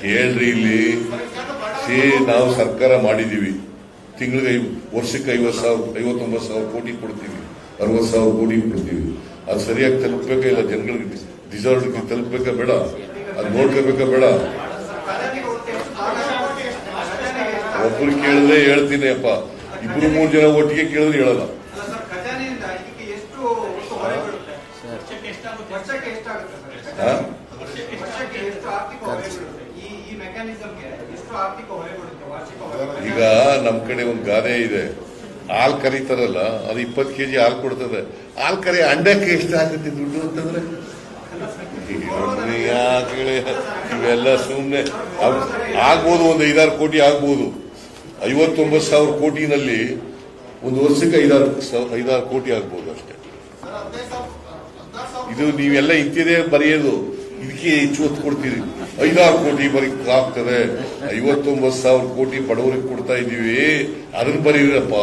ಕೇಳ್ರಿ ಇಲ್ಲಿ ನಾವು ಸರ್ಕಾರ ಮಾಡಿದೀವಿ, ತಿಂಗಳಿಗೆ ವರ್ಷಕ್ಕೆ 59,000 ಕೋಟಿ ಕೊಡ್ತೀವಿ, 60,000 ಕೋಟಿ ಕೊಡ್ತೀವಿ. ಅದು ಸರಿಯಾಗಿ ತಲುಪಬೇಕಾ ಇಲ್ಲ ಜನಗಳಿಗೆ ಡಿಸರ್ವ್ ತಲುಪಬೇಕಾ ಬೇಡ, ಅದು ನೋಡ್ಕೋಬೇಕಾ ಬೇಡ. ಒಬ್ರು ಕೇಳಿದ್ರೆ ಹೇಳ್ತೀನಿ ಅಪ್ಪ, 2-3 ಜನ ಒಟ್ಟಿಗೆ ಕೇಳಿದ್ರೆ ಹೇಳಲ್ಲ. ಈಗ ನಮ್ ಕಡೆ ಒಂದು ಗಾದೆ ಇದೆ, ಹಾಲು ಕರೀತಾರಲ್ಲ ಅದು 20 kg ಹಾಲು ಕೊಡ್ತದೆ. ಹಾಲು ಕರಿ ಅಂಡಕ್ಕೆ ಎಷ್ಟು ಆಗುತ್ತೆ ದುಡ್ಡು ಅಂತಂದ್ರೆ ಯಾಕೆ ಇವೆಲ್ಲ ಸುಮ್ಮನೆ ಆಗ್ಬೋದು. ಒಂದು 5-6 ಕೋಟಿ ಆಗ್ಬೋದು. 59,000 ಕೋಟಿನಲ್ಲಿ ಒಂದು ವರ್ಷಕ್ಕೆ 5-6 ಕೋಟಿ ಆಗ್ಬೋದು ಅಷ್ಟೇ. ಇದು ನೀವೆಲ್ಲ ಇಂತಿದೆ ಬರೆಯೋದು, ಇದಕ್ಕೆ ಹೆಚ್ಚು ಒತ್ತು ಕೊಡ್ತೀರಿ. 5-6 ಕೋಟಿ ಬರೀಕ್ ಆಗ್ತದೆ, 59,000 ಕೋಟಿ ಬಡವರಿಗೆ ಕೊಡ್ತಾ ಇದೀವಿ, ಅದನ್ನ ಬರೀರಪ್ಪ.